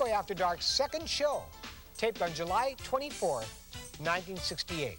Playboy After Dark's second show, taped on July 24th, 1968.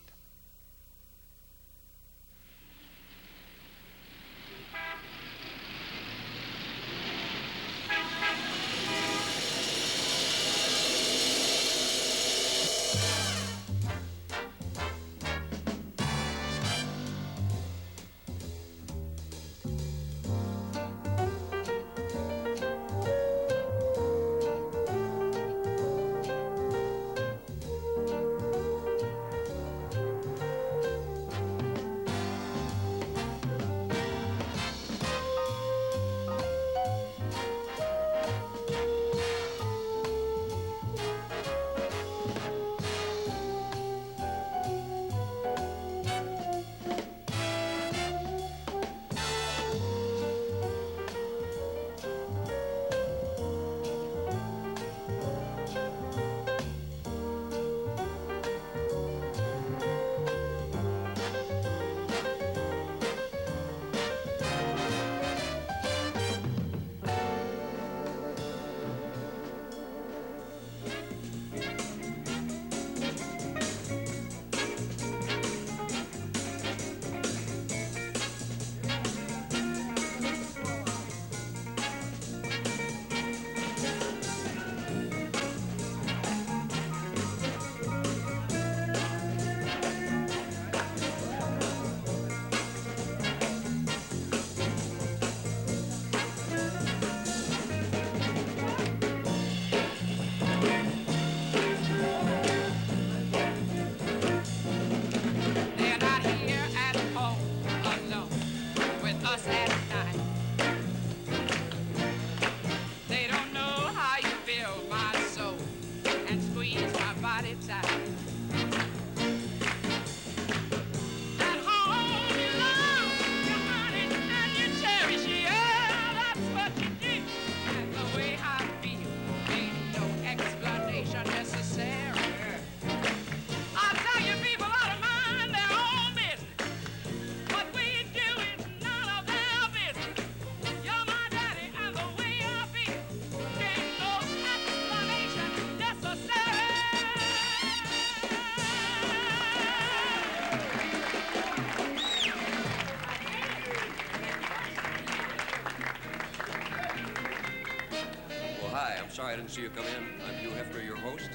Sorry I didn't see you come in. I'm Hugh Hefner, your host.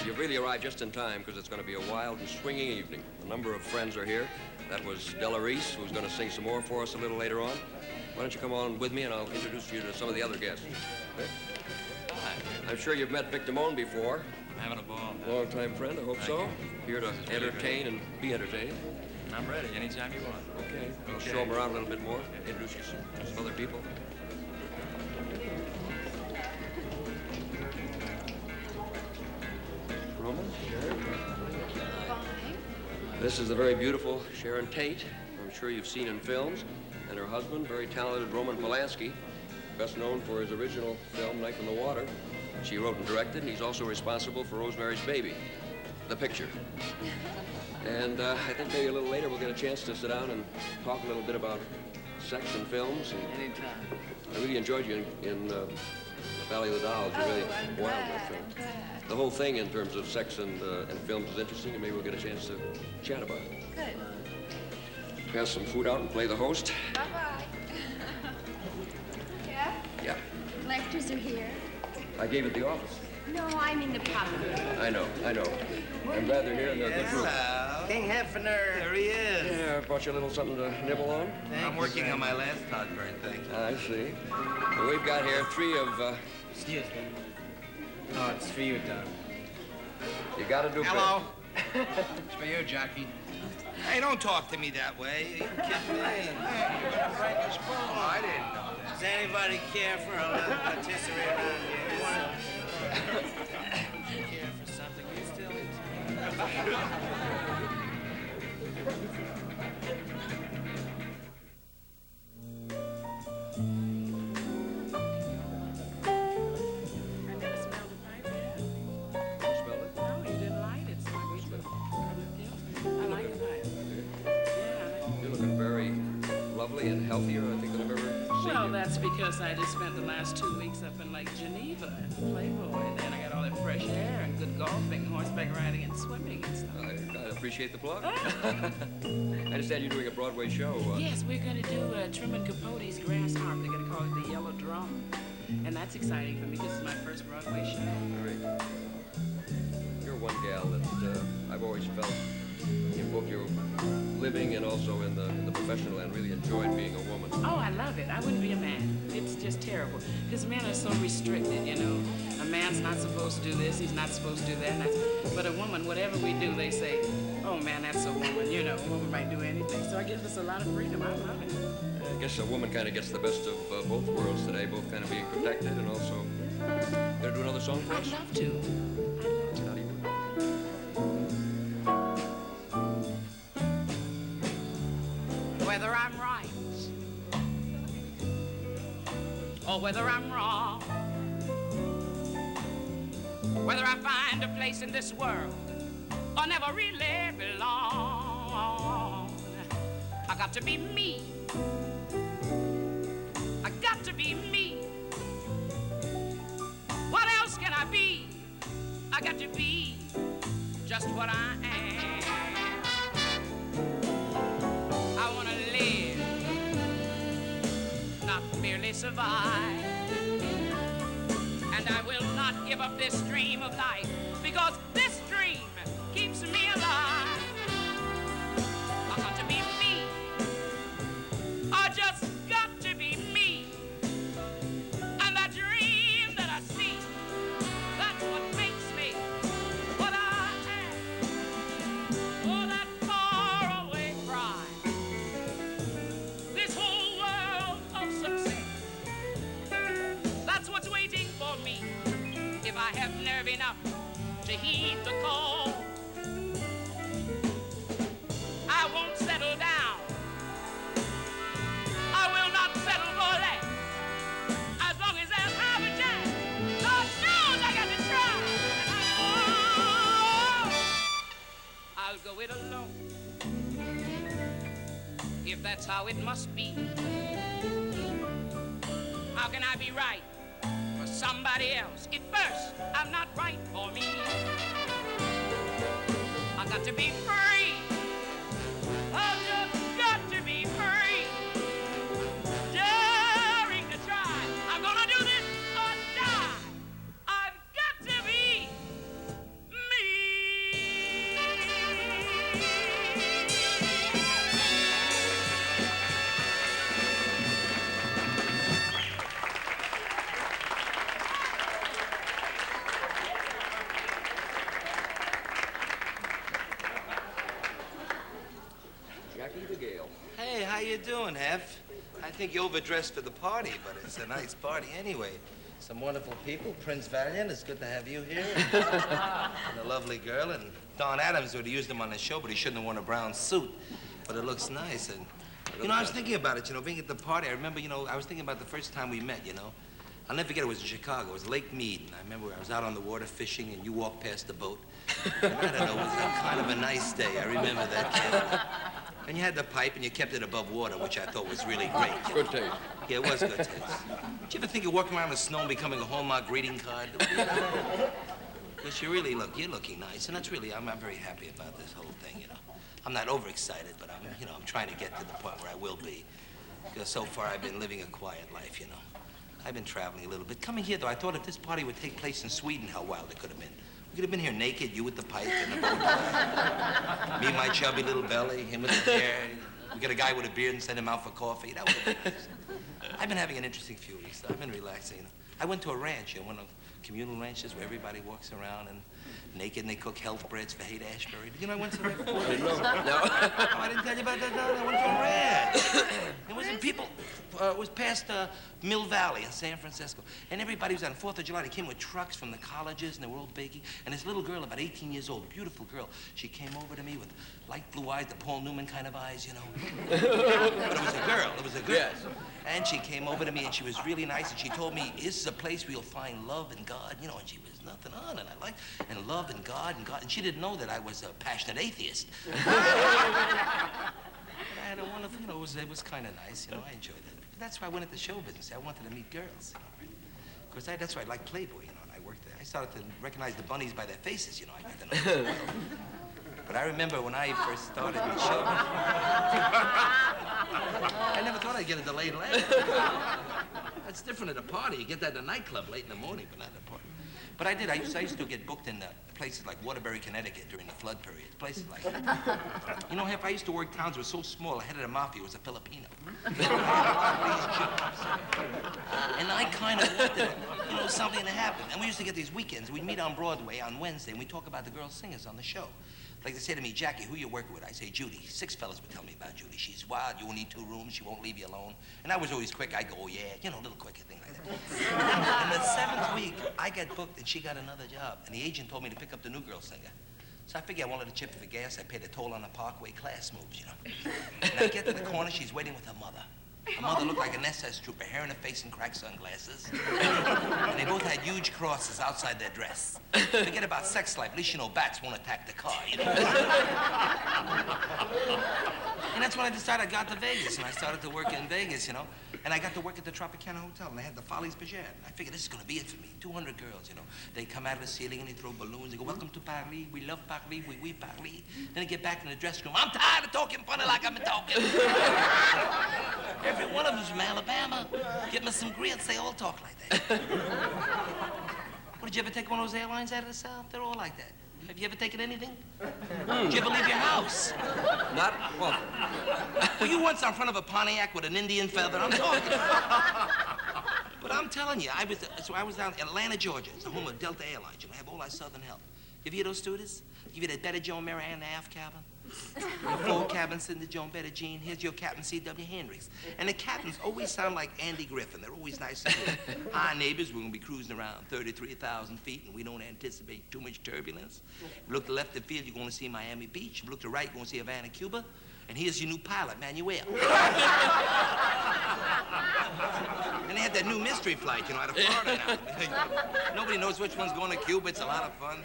You've really arrived just in time because it's going to be a wild and swinging evening. A number of friends are here. That was Della Reese, who's going to sing some more for us a little later on. Why don't you come on with me and I'll introduce you to some of the other guests. Hi. I'm sure you've met Vic Damone before. I'm having a ball. Long-time friend, I hope so. Here to entertain and be entertained. I'm ready anytime you want. Okay. I'll show them around a little bit more. Introduce you to some other people. Roman, Sharon. This is the very beautiful Sharon Tate, I'm sure you've seen in films, and her husband, very talented Roman Polanski, best known for his original film, Knife in the Water. She wrote and directed, and he's also responsible for Rosemary's Baby, the picture. And I think maybe a little later we'll get a chance to sit down and talk a little bit about sex and films. And anytime. I really enjoyed you in Valley of the Dolls. You're really wild that film. The whole thing in terms of sex and films is interesting, and maybe we'll get a chance to chat about it. Good. Pass some food out and play the host. Bye-bye. Yeah? Yeah. Lectures are here. I gave it the office. No, I mean the property. I know. I'm glad they're here in the group. Hello. King Hefner. There he is. Yeah, I brought you a little something to nibble on. I'm working on my last Toddburn thing. I see. Well, we've got here three of... Excuse me. Oh, it's for you, Don. You gotta do Hello. It's for you, Jackie. Hey, don't talk to me that way. You kidding me? Hey, you're gonna break his phone. Oh, I didn't know that. Does anybody care for a little patisserie around here? Care for something you still into? And healthier, I think, than I've ever seen Well, you. that's because I just spent the last 2 weeks up in Lake Geneva at the Playboy, and then I got horseback riding and swimming and stuff. I appreciate the plug. I understand you're doing a Broadway show. Yes, we're going to do Truman Capote's Grass Harp. They're going to call it the Yellow Drum. And that's exciting for me. This is my first Broadway show. All right. You're one gal that I've always felt in both your living and also in the professional and really enjoyed being a woman. Oh, I love it. I wouldn't be a man. It's just terrible. Because men are so restricted, you know. A man's not supposed to do this, he's not supposed to do that. But a woman, whatever we do, they say, oh man, that's a woman. You know, a woman might do anything. So I gives us a lot of freedom. I love it. I guess a woman kind of gets the best of both worlds today, both kind of being protected and also... Gonna do another song for us? I'd love to. How do you do? Whether I'm right or whether I'm wrong, whether I find a place in this world or never really belong, I got to be me. I got to be me. What else can I be? I got to be just what I am. I want to live, not merely survive. And I will not give up this dream of life, because this dream keeps me alive. I got to be me. I just got to be me. And that dream that I see, that's what makes me what I am. Oh, that faraway cry, this whole world of success, that's what's waiting for me if I have nerve enough to heed the call. I won't settle down. I will not settle for less. As long as there's half a chance, Lord knows I got to try. And I'll go it alone, if that's how it must be. How can I be right for somebody else if first I'm not right for me? I got to be free. I've just got to be free. Daring to try. I'm gonna do this or die. I've got to be me. Jackie the Gale. Hey, how you doing, Hef? I think you overdressed for the party, but it's a nice party anyway. Some wonderful people. Prince Valiant, it's good to have you here. And a lovely girl. And Don Adams would have used him on the show, but he shouldn't have worn a brown suit. But it looks nice. And, you know, I was thinking about it, you know, being at the party. I remember, you know, I was thinking about the first time we met, you know. I'll never forget, it was in Chicago. It was Lake Mead. And I remember I was out on the water fishing, and you walked past the boat. And I don't know, it was kind of a nice day. I remember that, kid. And you had the pipe, and you kept it above water, which I thought was really great. Good taste. Yeah, it was good taste. Did you ever think of walking around in the snow and becoming a Hallmark greeting card? Because you really look, you're looking nice, and that's really, I'm very happy about this whole thing, you know. I'm not overexcited, but I'm trying to get to the point where I will be. Because so far I've been living a quiet life, you know. I've been traveling a little bit. Coming here, though, I thought if this party would take place in Sweden, how wild it could have been. We could have been here naked, you with the pipe and the boat. Me, my chubby little belly, him with the hair. We get a guy with a beard and send him out for coffee. That would have been nice. I've been having an interesting few weeks, though. I've been relaxing. I went to a ranch, one of communal ranches where everybody walks around and naked and they cook health breads for Haight-Ashbury. You know, I went to that before. No. Oh, I didn't tell you about that. No, I went to a ranch. It was in people. It was past Mill Valley in San Francisco. And everybody was on 4th of July. They came with trucks from the colleges, and they were all baking. And this little girl, about 18 years old, beautiful girl, she came over to me with light blue eyes, the Paul Newman kind of eyes, you know. But it was a girl. It was a girl. Yes. And she came over to me, and she was really nice. And she told me, this is a place where you'll find love and God, you know. And she was nothing on, and I liked, and love and God and God. And she didn't know that I was a passionate atheist. But I had a wonderful, you know, it was kind of nice, you know. I enjoyed it. That's why I went into show business. I wanted to meet girls. Of course, that's why I like Playboy, you know, and I worked there. I started to recognize the bunnies by their faces, you know. I got to know them well. But I remember when I first started the show, I never thought I'd get a delayed laugh. That's different at a party. You get that in a nightclub late in the morning, but not at a party. But I did. I used to get booked in places like Waterbury, Connecticut during the flood period. Places like that. You know, Hep, I used to work towns that were so small, the head of the mafia was a Filipino. And I kind of wanted, you know, something to happen. And we used to get these weekends. We'd meet on Broadway on Wednesday, and we'd talk about the girl singers on the show. Like they say to me, Jackie, who you working with? I say, Judy. 6 fellas would tell me about Judy. She's wild, you only need 2 rooms, she won't leave you alone. And I was always quick. I go, oh, yeah, you know, a little quicker, thing like that. And the 7th week, I got booked, and she got another job. And the agent told me to pick up the new girl singer. So I figured I wanted a chip for gas. I paid a toll on the Parkway, class moves, you know. And I get to the corner, she's waiting with her mother. Her mother looked like an SS trooper, hair in her face and cracked sunglasses. And they both had huge crosses outside their dress. Forget about sex life. At least you know bats won't attack the car, you know. And that's when I decided I got to Vegas, and I started to work in Vegas, you know. And I got to work at the Tropicana Hotel, and they had the Follies Bergère. And I figured this is going to be it for me. 200 girls, you know. They come out of the ceiling and they throw balloons. They go, welcome to Paris. We love Paris. We Paris. Then they get back in the dressing room. I'm tired of talking funny like I'm talking. Every one of them's from Alabama. Get me some grits. They all talk like that. What, did you ever take one of those airlines out of the South? They're all like that. Have you ever taken anything? Did you ever leave your house? Not, well, Were you once in front of a Pontiac with an Indian feather? I'm talking. But I'm telling you, I was down in Atlanta, Georgia. It's the home of Delta Airlines. You know, have all our Southern help. You ever hear those stewardess? Give you that Betty Joan Mary Ann in the aft cabin. The full cabin, Cindy Joan, Betty Jean. Here's your captain, C.W. Hendricks. And the captains always sound like Andy Griffin. They're always nice and good. Hi, neighbors. We're going to be cruising around 33,000 feet, and we don't anticipate too much turbulence. If you look to left of the field, you're going to see Miami Beach. If you look to right, you're going to see Havana, Cuba. And here's your new pilot, Manuel. And they had that new mystery flight, you know, out of Florida now. Nobody knows which one's going to Cuba. It's a lot of fun.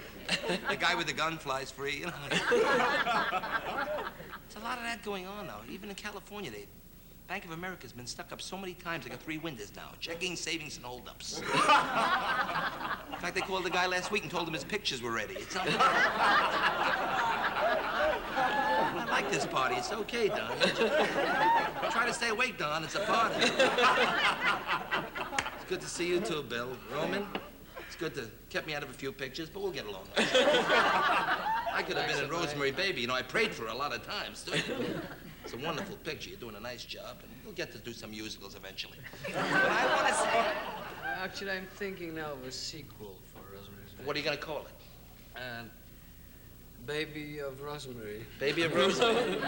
The guy with the gun flies free, you know. There's a lot of that going on now. Even in California, Bank of America's been stuck up so many times, they got 3 windows now. Checking, savings, and holdups. In fact, they called the guy last week and told him his pictures were ready. It's I like this party. It's okay, Don. Try to stay awake, Don. It's a party. It's good to see you, too, Bill. Roman, it's good to kept me out of a few pictures, but we'll get along. I could have been in Rosemary Baby. You know, I prayed for her a lot of times, too. It's a wonderful picture. You're doing a nice job, and we'll get to do some musicals eventually. But I want to say... Actually, I'm thinking now of a sequel for Rosemary's Baby. What are you going to call it? Baby of Rosemary. Baby of Rosemary.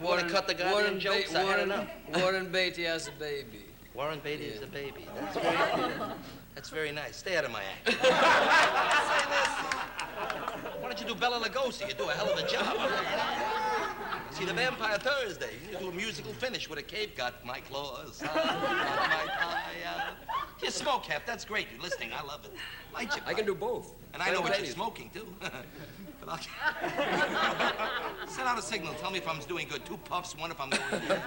Want to cut the goddamn jokes? I had enough. Warren Beatty has a baby. Warren Beatty is a baby. That's very good. That's very nice. Stay out of my act. Say this. Why don't you do Bela Lugosi? You do a hell of a job. See, the Vampire Thursday. You do a musical finish with a cape got my claws. My tie. You smoke, Hef. That's great. You're listening. I love it. Light your I can do both. And I know what you're smoking, too. But I'll... Send out a signal. Tell me if I'm doing good. 2 puffs, 1 if I'm going good.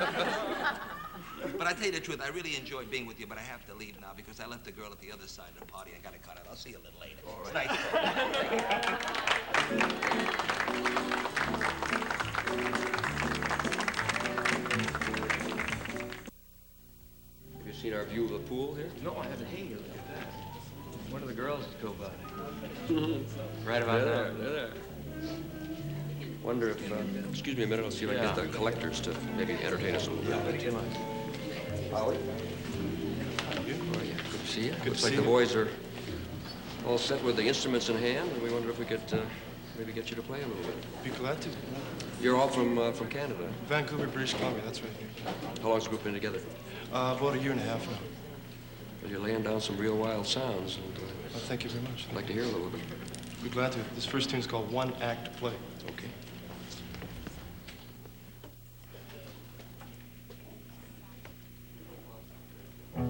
But I tell you the truth, I really enjoyed being with you, but I have to leave now because I left the girl at the other side of the party. I got to cut out. I'll see you a little later. All right. Have you seen our view of the pool here? No, I haven't. Hey, look at that. Where do the girls go by? Right about They're there. there. Wonder if, excuse me a minute, I'll see if I can get the collectors to maybe entertain us a little bit. Too much. Holly? Oh, yeah, good to see you. Good Looks to like see the you. boys are all set with the instruments in hand, and we wonder if we could maybe get you to play a little bit. Be glad to. You're all from Canada. Vancouver, British Columbia, that's right. How long's the group been together? About 1.5 years now. Well, you're laying down some real wild sounds, and Well, thank you very much. I'd like to hear a little bit. Be glad to. This first tune's called One Act Play. Okay. Are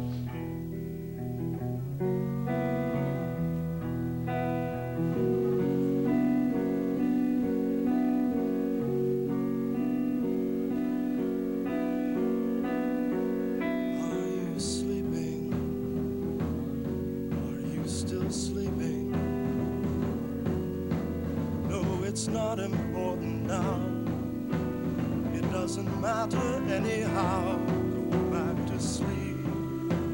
you sleeping? Are you still sleeping? it's not important now. It doesn't matter anyhow. Go back to sleep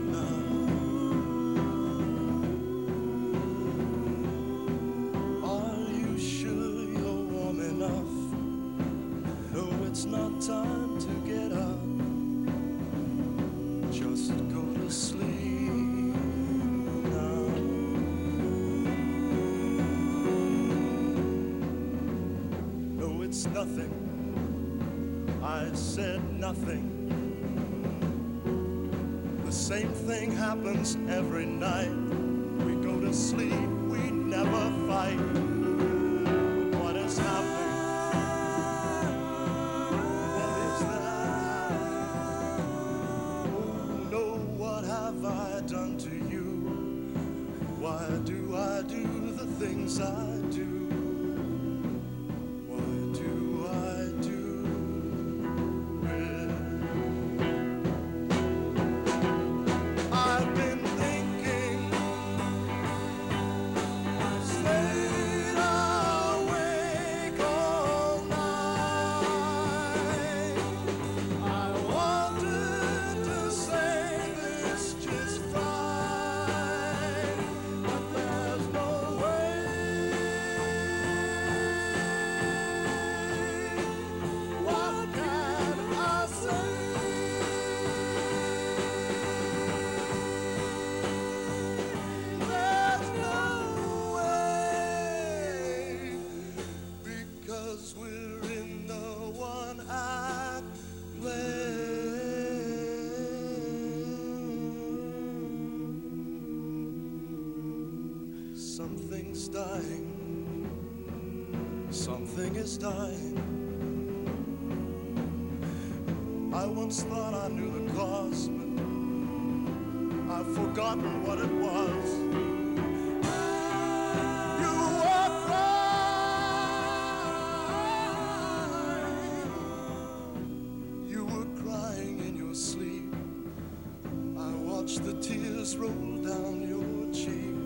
now. Are you sure you're warm enough? No, it's not time to get up. Just go to sleep now. No, it's nothing. I said nothing. The same thing happens every night. We go to sleep, we never fight. What is happening? What is that? Oh no, what have I done to you? Why do I do the things I do? Why do I do it? I've been thinking, stayed awake all night. I wanted to say this just fine, but there's no way. What can I say? There's no way, because we're in the one-act play. Something's dying. Something is dying. I once thought I knew the cause, but I've forgotten what it was. You were crying. You were crying in your sleep. I watched the tears roll down your cheek.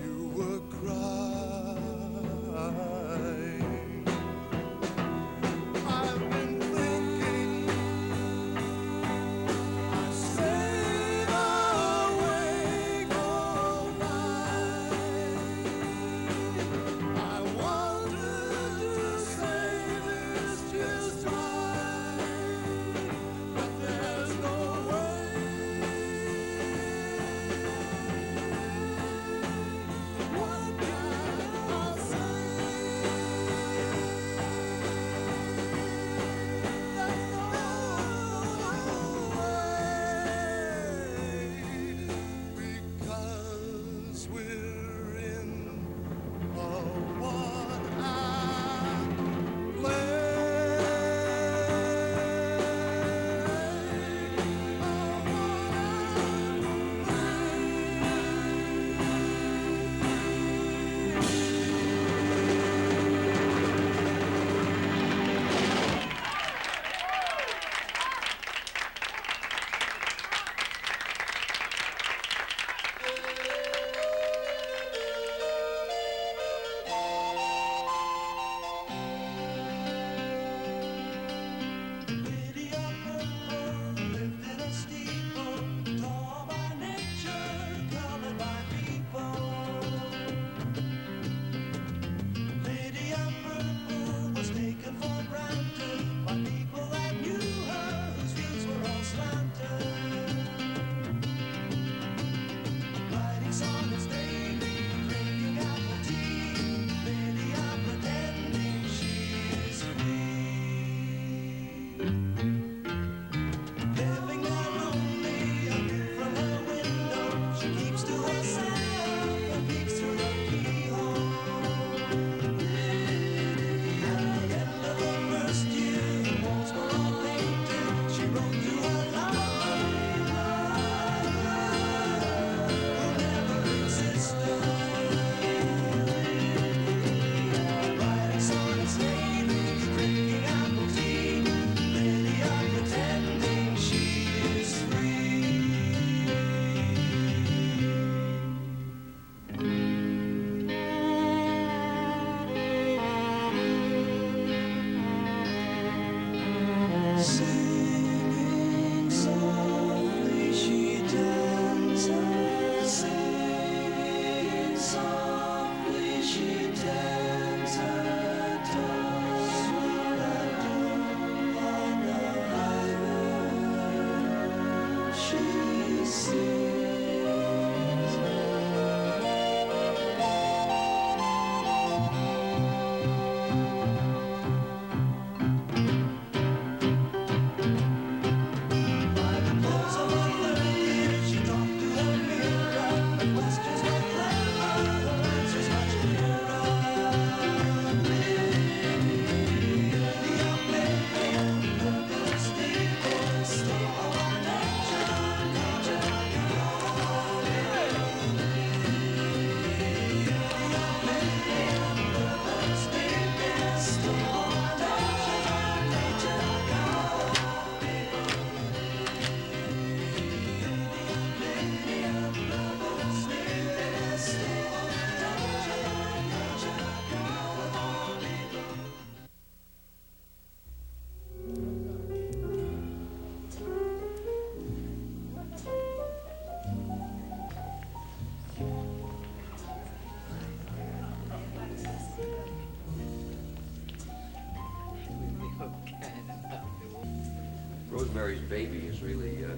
You were crying. I've been thinking, I stayed awake all night. I wanted to say this just right, but there's no way. What can I say? There's no way, because we're in a one-act play. Rosemary's Baby is really, I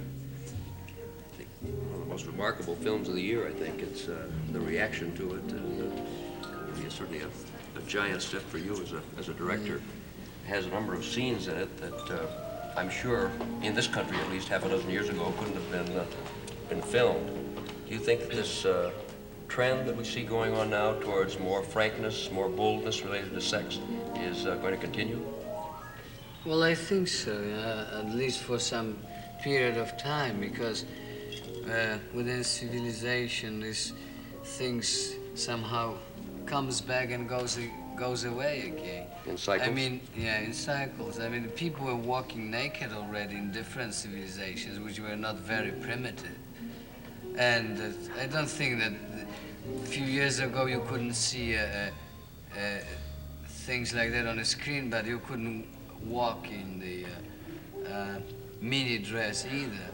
think, one of the most remarkable films of the year, I think. It's the reaction to it is certainly a giant step for you as a director. It has a number of scenes in it that I'm sure, in this country at least half a dozen years ago, couldn't have been filmed. Do you think that this trend that we see going on now towards more frankness, more boldness related to sex is going to continue? Well, I think so, at least for some period of time, because within civilization, these things somehow comes back and goes away again. In cycles? I mean, yeah, in cycles. I mean, people were walking naked already in different civilizations, which were not very primitive. And I don't think that a few years ago you couldn't see things like that on a screen, but you couldn't walk in the mini dress either.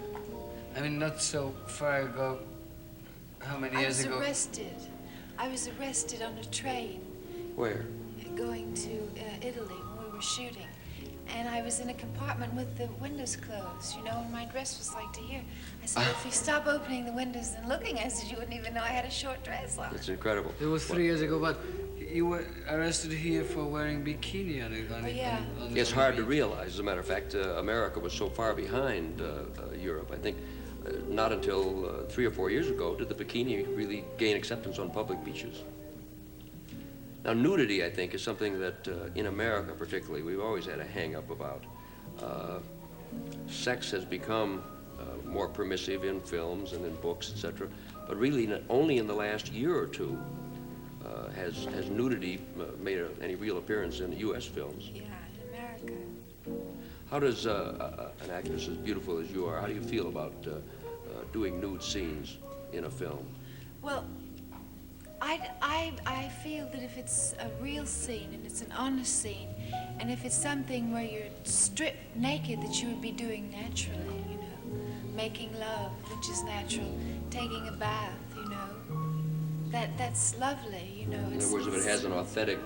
I mean, not so far ago, how many years ago? I was arrested on a train. Where? Going to Italy when we were shooting. And I was in a compartment with the windows closed, you know, and my dress was like to here. I said, if you stop opening the windows and looking, I said, you wouldn't even know I had a short dress on. It's incredible. It was 3 years ago, but you were arrested here for wearing bikini on It's hard to realize, as a matter of fact, America was so far behind Europe. I think not until 3 or 4 years ago did the bikini really gain acceptance on public beaches. Now, nudity, I think, is something that in America particularly, we've always had a hang-up about. Sex has become more permissive in films and in books, etc. But really, only in the last year or two has nudity made any real appearance in U.S. films. Yeah, in America. How does an actress as beautiful as you are, how do you feel about doing nude scenes in a film? Well, I feel that if it's a real scene and it's an honest scene, and if it's something where you're stripped naked, that you would be doing naturally, you know, making love, which is natural, taking a bath, you know, that's lovely, you know. In other words, if it has an authentic,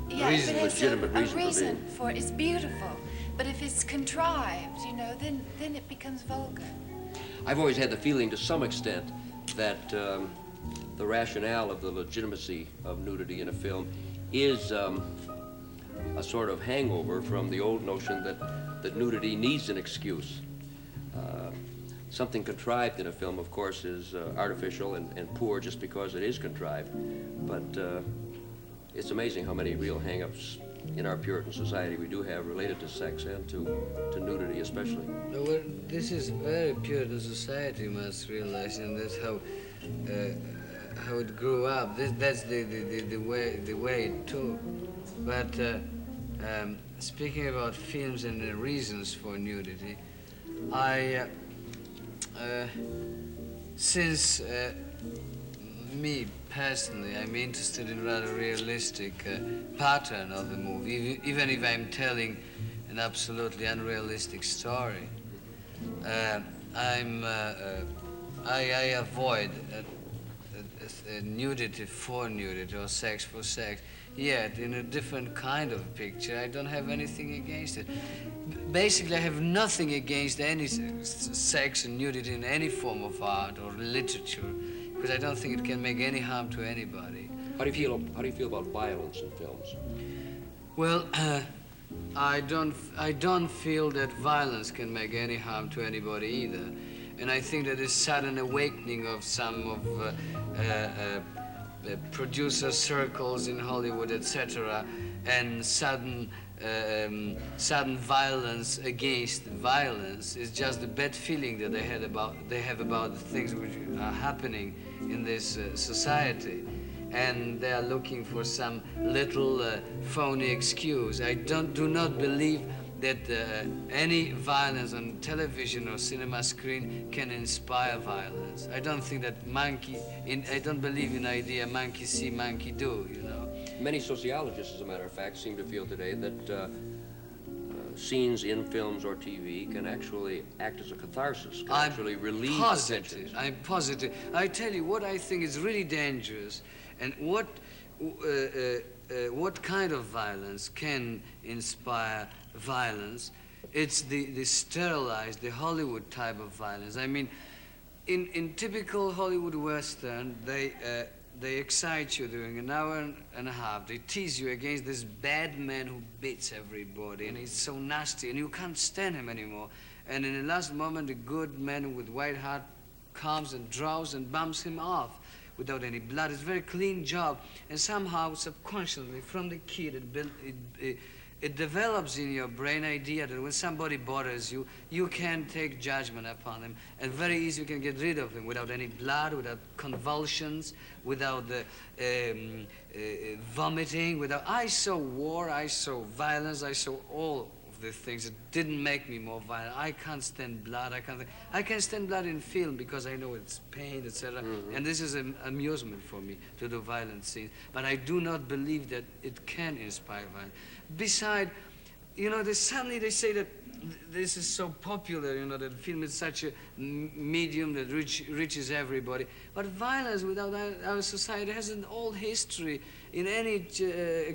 legitimate reason for it, it's beautiful. But if it's contrived, you know, then it becomes vulgar. I've always had the feeling, to some extent, that the rationale of the legitimacy of nudity in a film is a sort of hangover from the old notion that nudity needs an excuse. Something contrived in a film, of course, is artificial and poor just because it is contrived. But it's amazing how many real hang-ups in our Puritan society we do have related to sex and to nudity especially. Well, this is very Puritan society, you must realize, and that's how it grew up. That's the way it took. But speaking about films and the reasons for nudity, since me personally, I'm interested in rather realistic pattern of the movie, even if I'm telling an absolutely unrealistic story. I avoid nudity for nudity or sex for sex. Yet, in a different kind of picture, I don't have anything against it. Basically, I have nothing against any sex and nudity in any form of art or literature, because I don't think it can make any harm to anybody. How do you feel about violence in films? Well, I don't feel that violence can make any harm to anybody either. And I think that this sudden awakening of some of producer circles in Hollywood, etc., and sudden violence against violence is just the bad feeling that they have about the things which are happening in this society. And they are looking for some little phony excuse. I do not believe that any violence on television or cinema screen can inspire violence. I don't think that I don't believe in the idea monkey see, monkey do, you know. Many sociologists, as a matter of fact, seem to feel today that scenes in films or TV can actually act as a catharsis, can actually relieve the tensions. I'm positive. I tell you what I think is really dangerous, and what kind of violence can inspire violence It's the sterilized, the Hollywood type of violence. I mean, in typical Hollywood Western, they excite you during an hour and a half. They tease you against this bad man who beats everybody, and he's so nasty, and you can't stand him anymore. And in the last moment, the good man with white heart comes and draws and bumps him off without any blood. It's a very clean job. And somehow, subconsciously, from the kid, it develops in your brain idea that when somebody bothers you, you can take judgment upon him, and very easy you can get rid of him without any blood, without convulsions, without vomiting, without... I saw war, I saw violence, I saw all of the things that didn't make me more violent. I can't stand blood, I can stand blood in film because I know it's pain, etc. And this is an amusement for me to do violent scenes. But I do not believe that it can inspire violence. Besides, you know, suddenly they say that this is so popular, you know, that film is such a medium that reaches everybody. But violence without our society has an old history. In any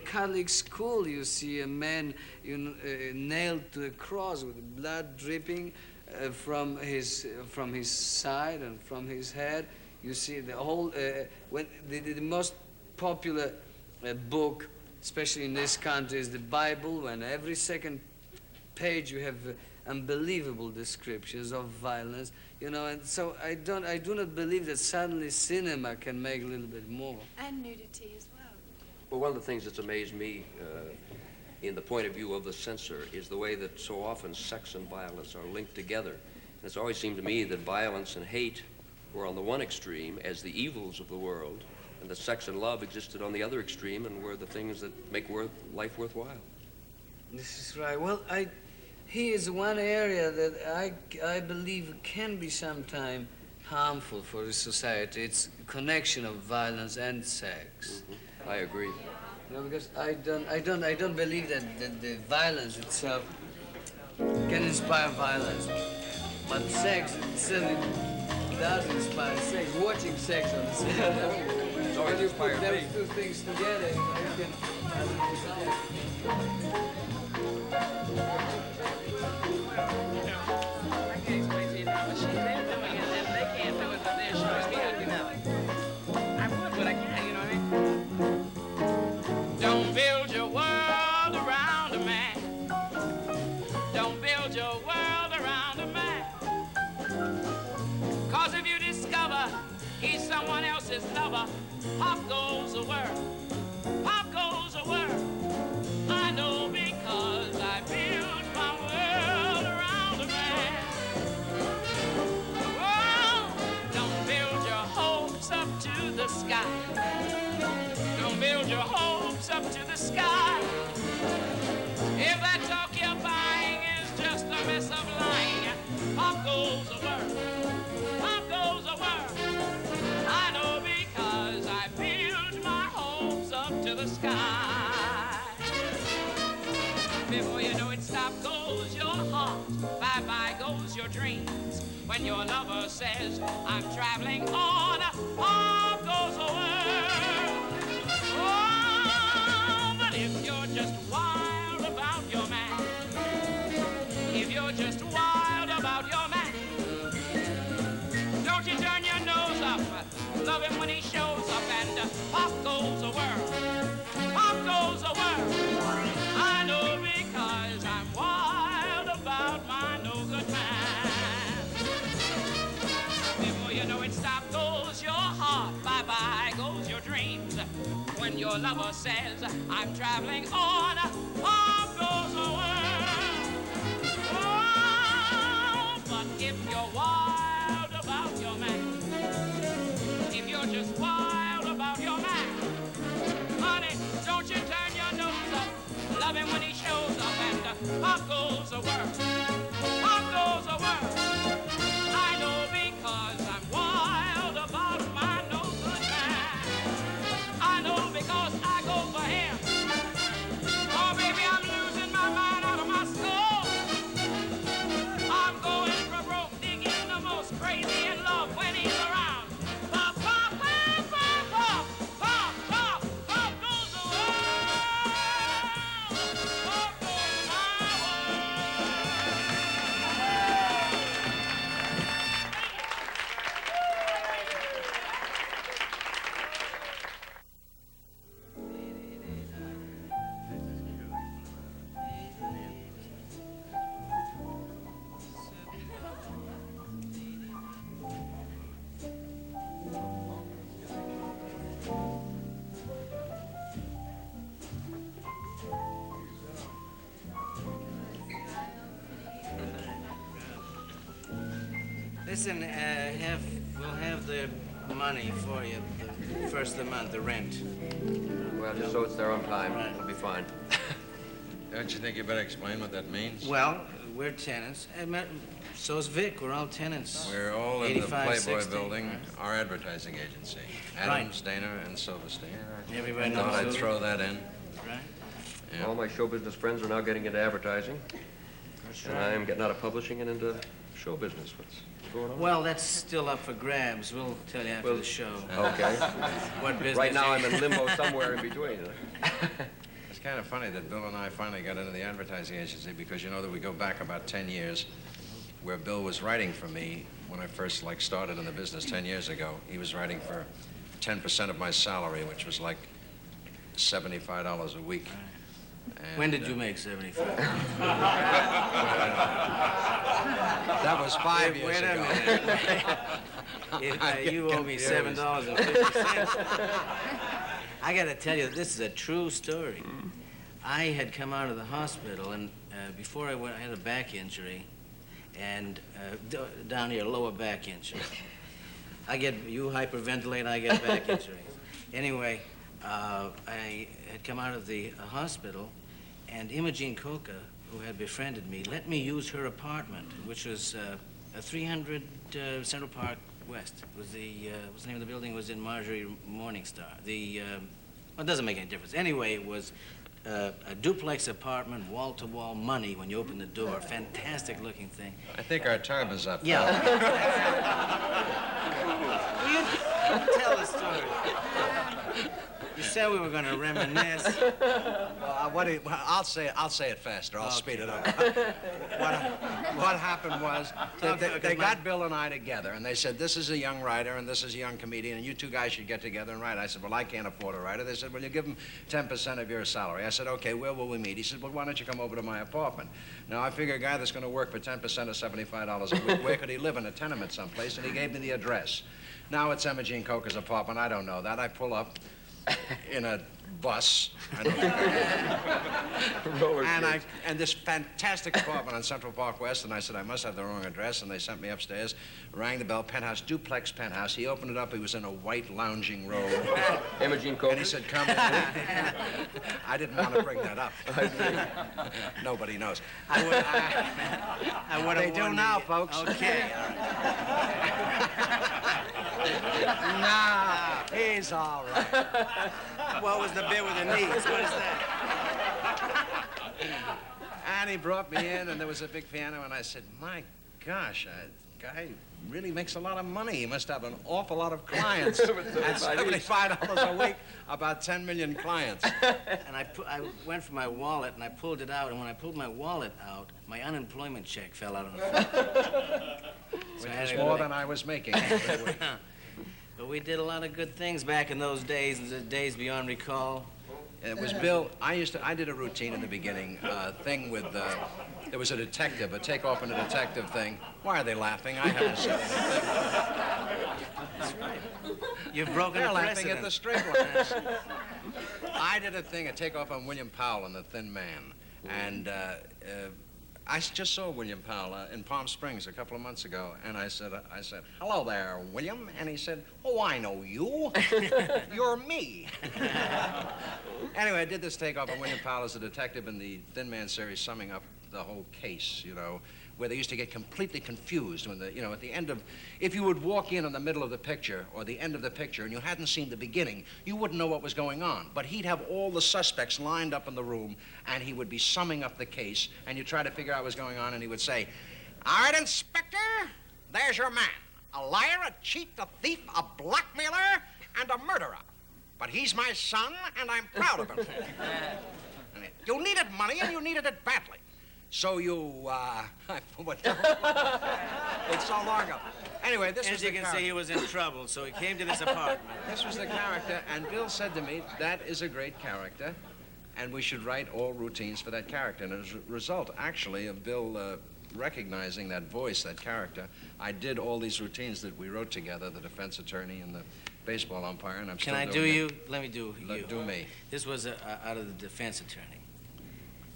Catholic school, you see a man nailed to a cross with blood dripping from his side and from his head. You see the whole, the most popular book, especially in this country, is the Bible, when every second page you have unbelievable descriptions of violence, you know, and so I do not believe that suddenly cinema can make a little bit more. And nudity as well. Well, one of the things that's amazed me in the point of view of the censor is the way that so often sex and violence are linked together. And it's always seemed to me that violence and hate were on the one extreme as the evils of the world, and that sex and love existed on the other extreme and were the things that make life worthwhile. This is right. Well, here is one area that I believe can be sometimes harmful for the society. It's connection of violence and sex. I agree. You know, because I don't believe that the violence itself can inspire violence, but sex certainly does inspire sex. Watching sex on the cinema. When you put those two things together, you can have a result. I can't explain to you how much they're doing it, and they can't do it, but they're showing me how to do it. I would, but I can't, you know what I mean? Don't build your world around a man. Don't build your world around a man. 'Cause if you discover he's someone else's lover, pop goes the world. Pop goes the world. I know because I built my world around a man. Oh, don't build your hopes up to the sky. Don't build your hopes up to the sky. If that talk you're buying is just a mess of lying, pop goes the world. Pop goes the world. I know because I built my hopes up to the sky. Before you know it, stop goes your heart, bye-bye goes your dreams. When your lover says, I'm traveling on, off goes the world. Oh, but if you're just wild about your man, if you're just wild about your man, don't you turn your nose up, love him when he shows up, and pop goes the world. Pop goes the world. I know because I'm wild about my no-good man. Before you know it, stop goes your heart, bye-bye goes your dreams. When your lover says, I'm traveling on, pop goes the world. Oh, but if you're wild about your man, if you're just wild about your man, honey, don't you turn your nose up, love him when he shows up, and pop goes the world. Pop goes the world. I know because I'm wild about my no-good man. I know because I go for him. Oh, baby, I'm losing my mind. Listen, we'll have the money for you the first of the month, the rent. Well, just so it's there on time. Right. It'll be fine. Don't you think you better explain what that means? Well, we're tenants. So's Vic. We're all tenants. We're all in the 85, Playboy 60. building, our advertising agency. Adams, Dana, and Silverstein. Everybody Thought knows I'd Silver. throw that in. Right? Yeah. All my show business friends are now getting into advertising. That's And right. I'm getting out of publishing and into show business. What's going on? Well, that's still up for grabs. We'll tell you after the show. Okay. What business? Right now I'm in limbo somewhere in between. It's kind of funny that Bill and I finally got into the advertising agency because you know that we go back about 10 years where Bill was writing for me when I first started in the business 10 years ago. He was writing for 10% of my salary, which was like $75 a week. And, When did you make 75? That was 5 years Wait a ago. minute. You owe me $7.50. I got to tell you, this is a true story. I had come out of the hospital, and before I went, I had a back injury, and down here, lower back injury. You hyperventilate, I get back injuries. Anyway, I had come out of the hospital, and Imogene Coca, who had befriended me, let me use her apartment, which was a 300 Central Park West. Was the what's the name of the building? It was in Marjorie Morningstar. Well, it doesn't make any difference. Anyway, it was a duplex apartment, wall-to-wall money when you open the door. Fantastic-looking thing. I think our time is up. Yeah. Will you tell the story? You said we were going to reminisce. I'll say it faster. I'll speed it up. What happened was they got Bill and I together, and they said, this is a young writer and this is a young comedian, and you two guys should get together and write. I said, well, I can't afford a writer. They said, well, you give him 10% of your salary. I said, okay, where will we meet? He said, well, why don't you come over to my apartment? Now, I figure a guy that's going to work for 10% of $75 a week, where could he live? In a tenement someplace, and he gave me the address. Now it's Imogene Coca's apartment. I don't know that. I pull up in a bus. And this fantastic apartment on Central Park West, and I said, I must have the wrong address, and they sent me upstairs, rang the bell, penthouse, duplex penthouse. He opened it up, he was in a white lounging robe. Imogene Coca. And he said, come in. I didn't want to bring that up. Nobody knows. I would They do now, folks. Okay, all right. Nah, he's all right. What was the bit with the knees? What is that? And he brought me in, and there was a big piano, and I said, my gosh, that guy really makes a lot of money. He must have an awful lot of clients. At $75 a week, about 10 million clients. And I went for my wallet, and I pulled it out, and when I pulled my wallet out, my unemployment check fell out on the floor. Which was more than I was making. But we did a lot of good things back in those days, the days beyond recall. It was Bill. I did a routine in the beginning, thing with, there was a detective, a takeoff in a detective thing. Why are they laughing? I haven't said anything. That's right. You've broken They're a laughing precedent. at the straight lines. I did a thing, a takeoff on William Powell and the Thin Man. And I just saw William Powell in Palm Springs a couple of months ago, and I said, hello there, William. And he said, oh, I know you. You're me. Anyway, I did this takeoff on William Powell as a detective in the Thin Man series, summing up the whole case, you know, where they used to get completely confused when at the end of, if you would walk in the middle of the picture or the end of the picture and you hadn't seen the beginning, you wouldn't know what was going on. But he'd have all the suspects lined up in the room, and he would be summing up the case, and you try to figure out what was going on, and he would say, all right, Inspector, there's your man. A liar, a cheat, a thief, a blackmailer, and a murderer. But he's my son, and I'm proud of him. You needed money, and you needed it badly. So you, it's so long ago. Anyway, this was As you can see, he was in trouble, so he came to this apartment. This was the character, and Bill said to me, that is a great character, and we should write all routines for that character. And as a result, actually, of Bill recognizing that voice, that character, I did all these routines that we wrote together, the defense attorney and the baseball umpire, and I'm still doing it. Can I do you? Let me do you. Do me. This was out of the defense attorney.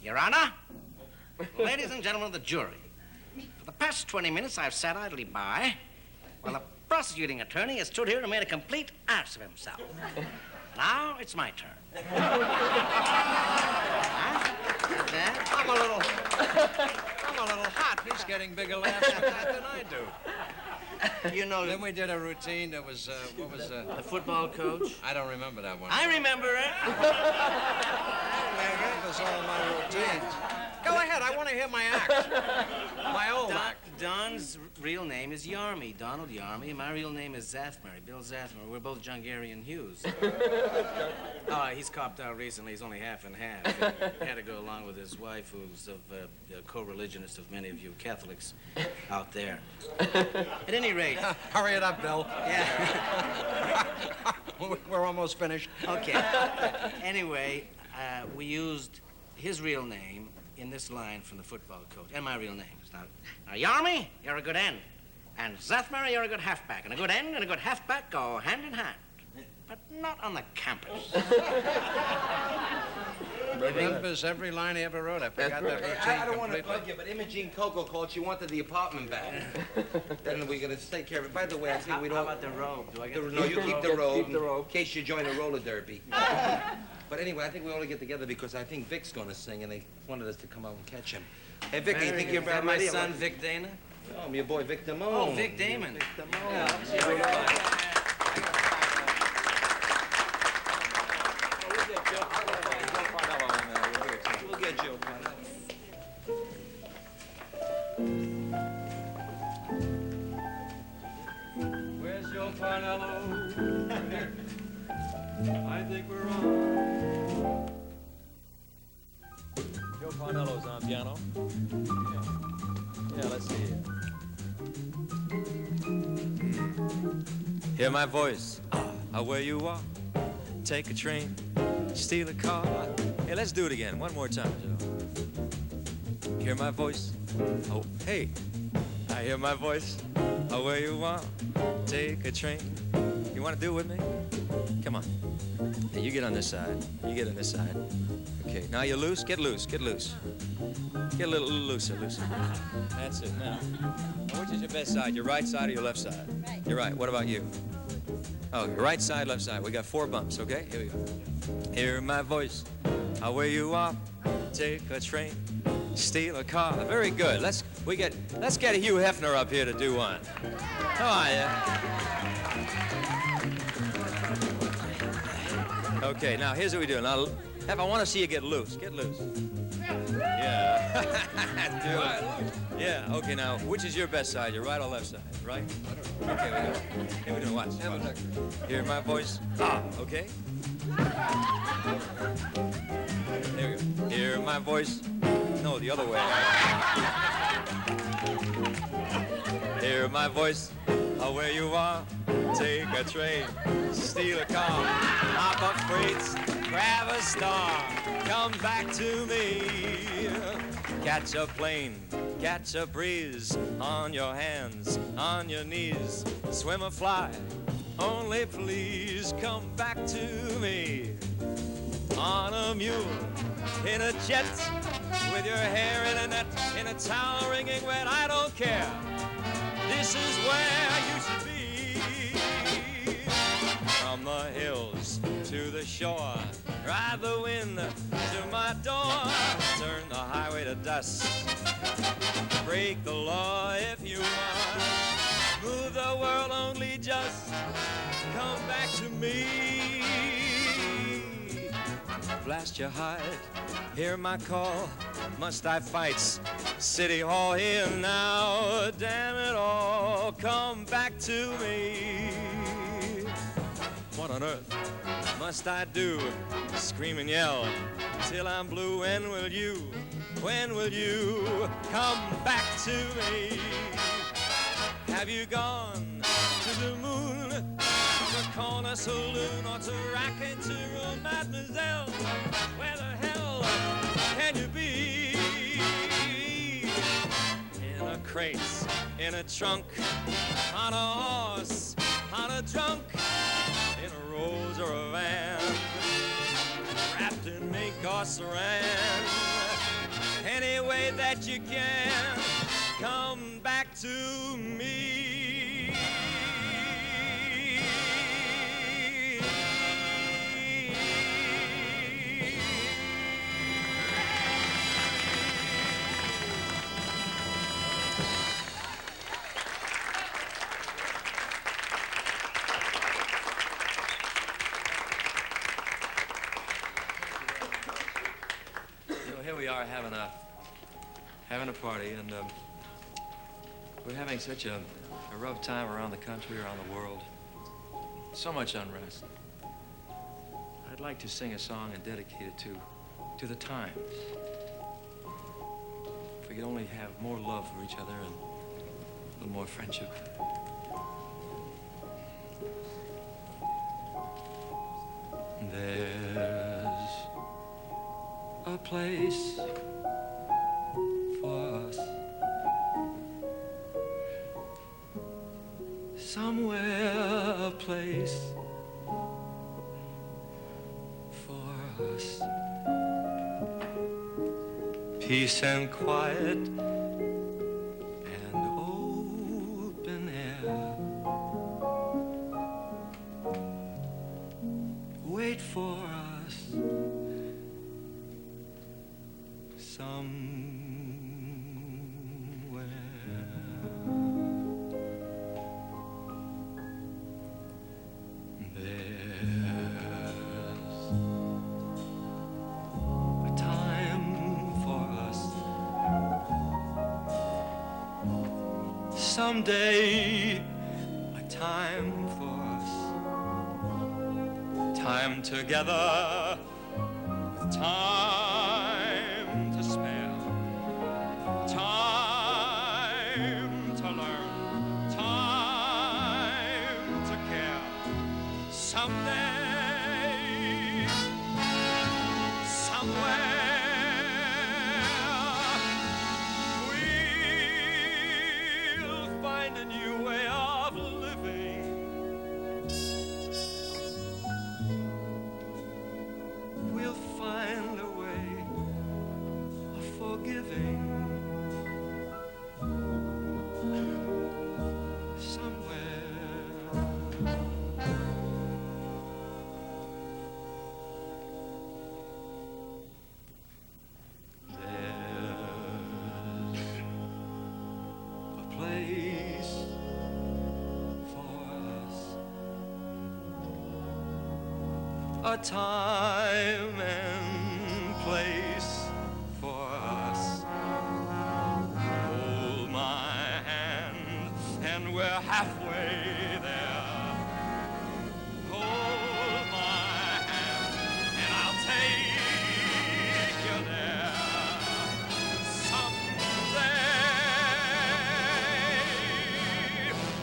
Your Honor, ladies and gentlemen of the jury, for the past 20 minutes I've sat idly by, Well, the prosecuting attorney has stood here and made a complete ass of himself. Now it's my turn. Huh? I'm a little hot. He's getting bigger laughs with that than I do. You know, Then we did a routine that was, what was, the football coach. I don't remember that one. I remember it. That was all my routines. Go ahead, I want to hear my act. My old act. Don's real name is Yarmy, Donald Yarmy, and my real name is Zathmary, Bill Zathmary. We're both Jungarian Hughes. He's copped out recently. He's only half and half. He had to go along with his wife, who's a co-religionist of many of you Catholics out there. At any rate... Hurry it up, Bill. Yeah. We're almost finished. Okay. Anyway, we used his real name in this line from the football coach, and my real name. Now, Yarmy, you're a good end. And Zathmary, you're a good halfback. And a good end and a good halfback go hand in hand. But not on the campus. Remembers every line he ever wrote. I forgot that routine I don't want to completely. bug you, but Imogene Coco called. She wanted the apartment back. Then we're going to take care of it. By the way, I think we don't... How about the robe? Do I get No, you keep the robe. In case you join a roller derby. But anyway, I think we ought to get together because I think Vic's going to sing, and they wanted us to come out and catch him. Hey, Vic, you think you're Is that my son, Vic Dana? Oh, your boy Vic Damone. Oh, Vic Damon. Vic Damone. Yeah. We'll get Joe. Where's Joe Parnello? I think we're on. Joe Parnello's on piano. Yeah, let's see. Hear my voice, where you are. Take a train, steal a car. Hey, let's do it again, one more time, Joe. Hear my voice, oh, hey. I hear my voice, where you are. Take a train. You want to do it with me? Come on. Hey, you get on this side. You get on this side. Okay, now you're loose. Get loose. Get loose. Get a little looser. That's it. Now, which is your best side? Your right side or your left side? Right. You're right. What about you? Oh, your right side, left side. We got 4 bumps. Okay, here we go. Hear my voice. Where you are? Take a train. Steal a car. Very good. Let's get Hugh Hefner up here to do one. Come on, yeah. Okay, now here's what we do. Now, I want to see you get loose. Get loose. Yeah. Do it. Yeah. Okay. Now, which is your best side? Your right or left side? Right. Okay. We go. Here we do. Watch. Hear my voice. Okay. There we go. Hear my voice. No, the other way. Hear my voice. Where you are. Take a train. Steal a car. Hop up freights. Grab a star. Come back to me. Catch a plane. Catch a breeze. On your hands. On your knees. Swim or fly. Only please come back to me. On a mule. In a jet. With your hair in a net. In a towel wringing wet. I don't care. This is where you should be. From the hills to the shore, ride the wind to my door, turn the highway to dust, break the law if you want, move the world only just, come back to me. Blast your heart, hear my call, must I fight? City Hall here now, damn it all, come back to me. What on earth must I do? Scream and yell till I'm blue. When will you come back to me? Have you gone to the moon, the corner saloon, or to Racket's room, mademoiselle? Where the hell can you be? In a crate, in a trunk, on a horse, on a drunk, in a rose or a van, wrapped in mink or saran. Any way that you can, come back to me. here we are having a party, and we're having such a rough time around the country, around the world. So much unrest. I'd like to sing a song and dedicate it to the times. If we could only have more love for each other and a little more friendship. There's a place for us somewhere, a place for us. Peace and quiet and open air. Wait for us somewhere. There's a time for us someday, a time for us, time together, with time to spare, time to learn, time to care. Someday, somewhere, we'll find a new way of living. We'll find a way of forgiving. A time and place for us. Hold my hand, and we're halfway there. Hold my hand, and I'll take you there. Someday,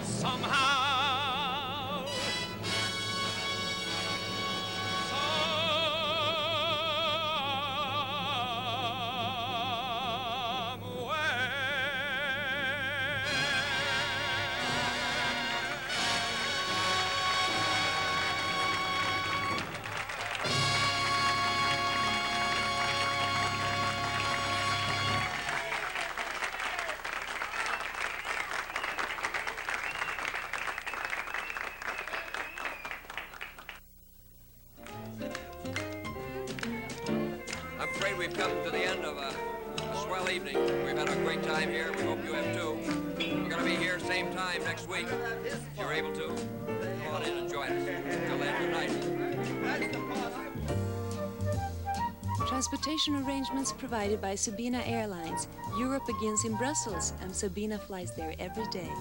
somehow. We've come to the end of a swell evening. We've had a great time here. We hope you have too. We're going to be here same time next week. If you're able to, come on in and join us. Till then, good night. Transportation arrangements provided by Sabina Airlines. Europe begins in Brussels, and Sabina flies there every day.